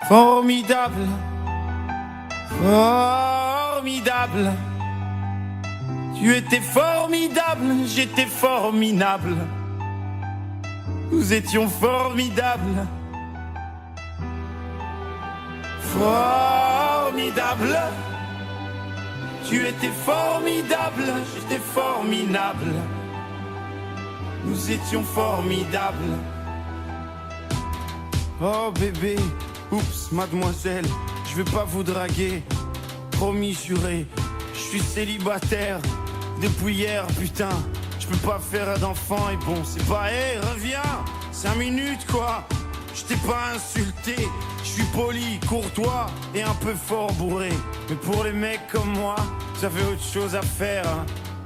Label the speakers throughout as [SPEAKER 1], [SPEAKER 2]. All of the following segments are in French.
[SPEAKER 1] Formidable, formidable. Tu étais formidable, j'étais formidable. Nous étions formidables. Formidable. Tu étais formidable, j'étais formidable. Nous étions formidables. Oh bébé, oups, mademoiselle, je vais pas vous draguer. Promis, juré, je suis célibataire depuis hier, putain. Je peux pas faire d'enfant et bon, c'est pas, hé, reviens, 5 minutes quoi. Je t'ai pas insulté, je suis poli, courtois et un peu fort bourré. Mais pour les mecs comme moi, j'avais autre chose à faire, hein.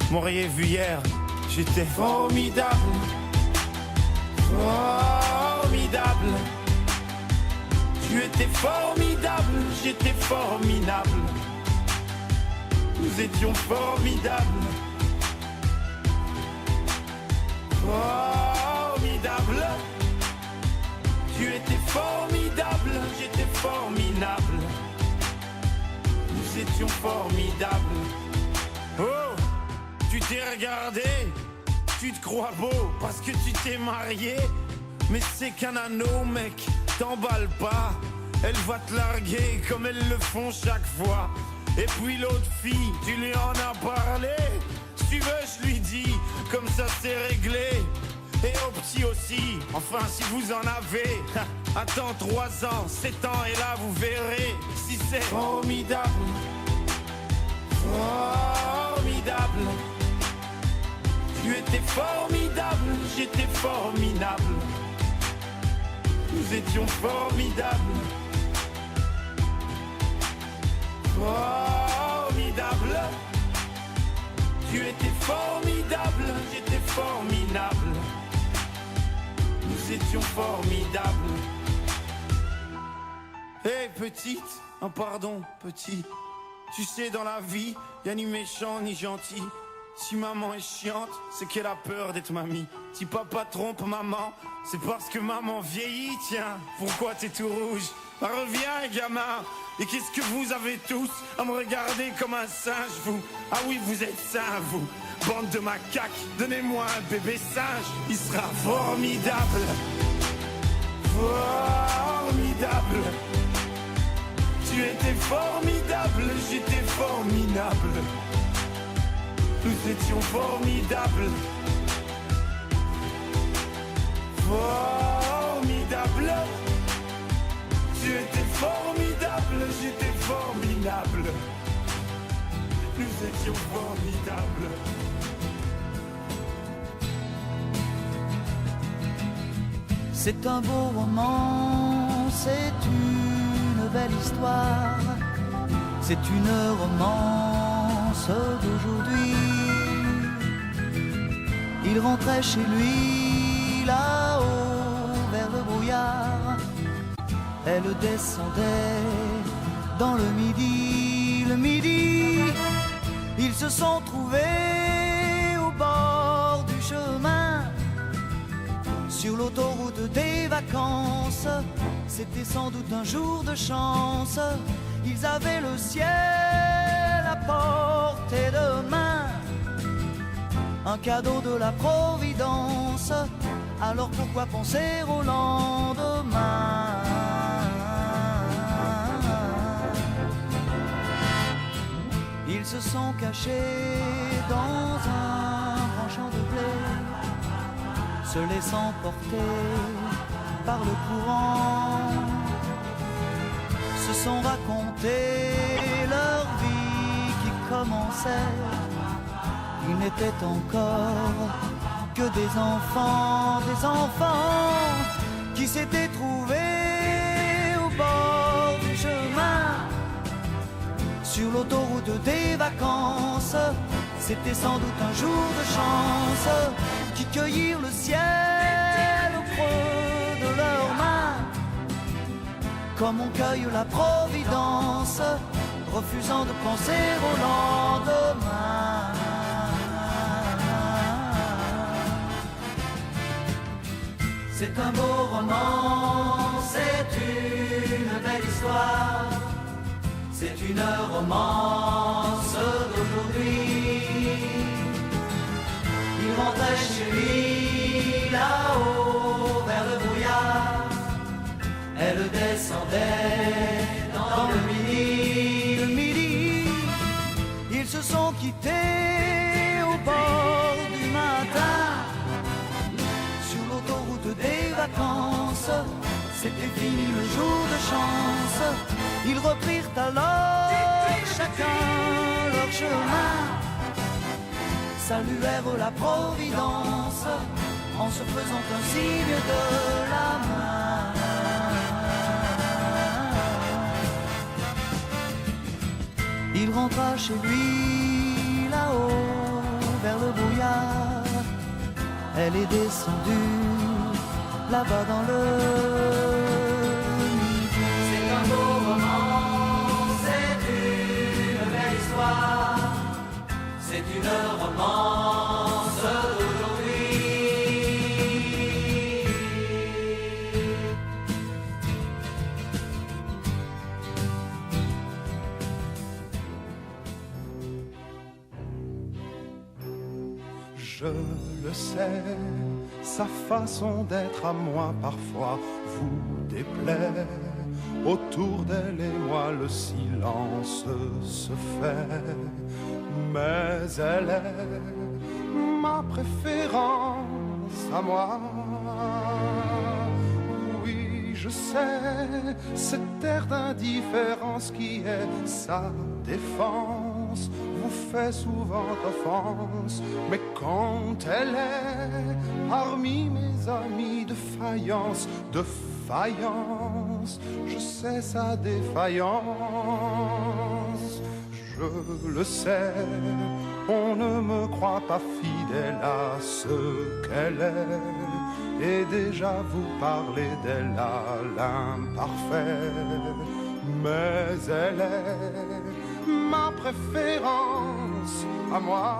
[SPEAKER 1] M'auriez vu hier, j'étais formidable. Formidable. Tu étais formidable, j'étais formidable. Nous étions formidables. Formidable. Tu étais formidable, j'étais formidable. Nous étions formidables. Oh, tu t'es regardé, tu te crois beau parce que tu t'es marié. Mais c'est qu'un anneau, mec, t'emballe pas. Elle va te larguer comme elles le font chaque fois. Et puis l'autre fille, tu lui en as parlé. Si tu veux, je lui dis, comme ça c'est réglé. Et au petit aussi, enfin si vous en avez. Attends 3 ans, 7 ans et là vous verrez si c'est formidable. Formidable. Tu étais formidable, j'étais formidable. Nous étions formidables. Formidable. Tu étais formidable, j'étais formidable. Nous étions formidables. Hé hey, petite, oh pardon petit. Tu sais dans la vie, y'a ni méchant ni gentil. Si maman est chiante, c'est qu'elle a peur d'être mamie. Si papa trompe maman, c'est parce que maman vieillit, tiens. Pourquoi t'es tout rouge? Bah, reviens gamin. Et qu'est-ce que vous avez tous à me regarder comme un singe, vous? Ah oui, vous êtes sains, vous. Bande de macaques, donnez-moi un bébé singe. Il sera formidable. Formidable. Tu étais formidable, j'étais formidable. Nous étions formidables. Formidable. Tu étais formidable, j'étais formidable. Nous étions formidables.
[SPEAKER 2] C'est un beau roman, c'est une belle histoire. C'est une romance d'aujourd'hui. Il rentrait chez lui là-haut vers le brouillard. Elle descendait dans le midi, ils se sont trouvés au bord du chemin. Sur l'autoroute des vacances, c'était sans doute un jour de chance. Ils avaient le ciel à portée de main, un cadeau de la Providence. Alors pourquoi penser au lendemain? Ils se sont cachés dans un grand champ de blé, se laissant porter par le courant, se sont racontés leur vie qui commençait. Ils n'étaient encore que des enfants qui s'étaient trouvés au bord du chemin. Sur l'autoroute des vacances, c'était sans doute un jour de chance, qui cueillirent le ciel au creux de leurs mains, comme on cueille la Providence, refusant de penser au lendemain. C'est un beau roman, c'est une belle histoire, c'est une romance d'aujourd'hui. Il rentrait chez lui là-haut vers le brouillard, elle descendait dans le midi. Le midi, ils se sont quittés au bord du matin, sur l'autoroute des vacances. C'était fini le jour de chance. Ils reprirent alors chacun leur chemin, saluèrent la Providence en se faisant un signe de la main. Il rentra chez lui là-haut vers le brouillard, elle est descendue là-bas dans le midi. C'est un beau roman, c'est une belle histoire, c'est une romance d'aujourd'hui.
[SPEAKER 3] Je le sais, sa façon d'être à moi parfois vous déplaît. Autour d'elle et moi le silence se fait, mais elle est ma préférence à moi. Oui, je sais, cette air d'indifférence qui est sa défense vous fait souvent offense, mais quand elle est parmi mes amis de faïence, je sais sa défaillance. Je le sais, on ne me croit pas fidèle à ce qu'elle est, et déjà vous parlez d'elle à l'imparfait, mais elle est ma préférence à moi.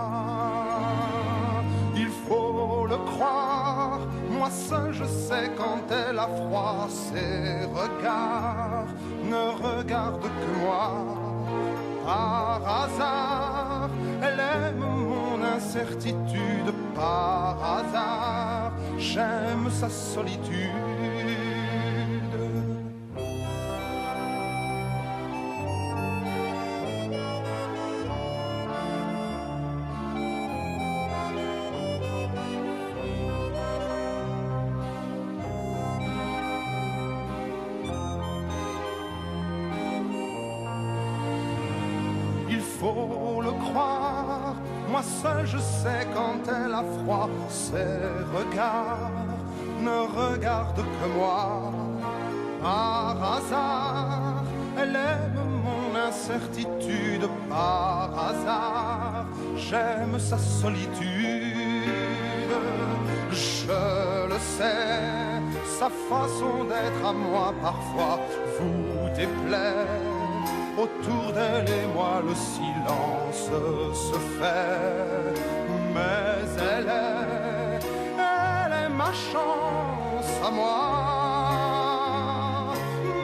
[SPEAKER 3] Il faut le croire, moi seul je sais quand elle a froid. Ses regards ne regardent que moi. Par hasard, elle aime mon incertitude. Par hasard, j'aime sa solitude. Il faut le croire, moi seul je sais quand elle a froid. Ses regards ne regardent que moi. Par hasard, elle aime mon incertitude. Par hasard, j'aime sa solitude. Je le sais, sa façon d'être à moi parfois vous déplaît. Autour d'elle et moi le silence se fait, mais elle est ma chance à moi,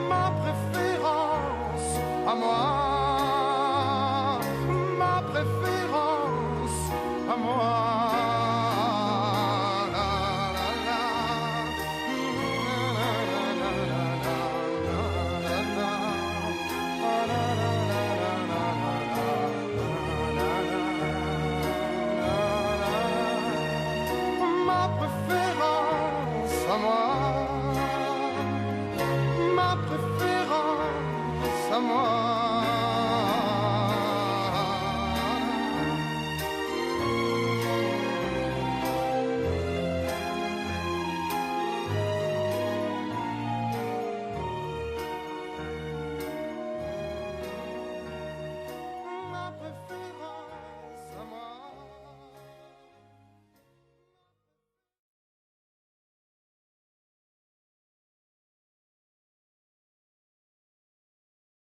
[SPEAKER 3] ma préférence à moi, ma préférence à moi. Ma préférence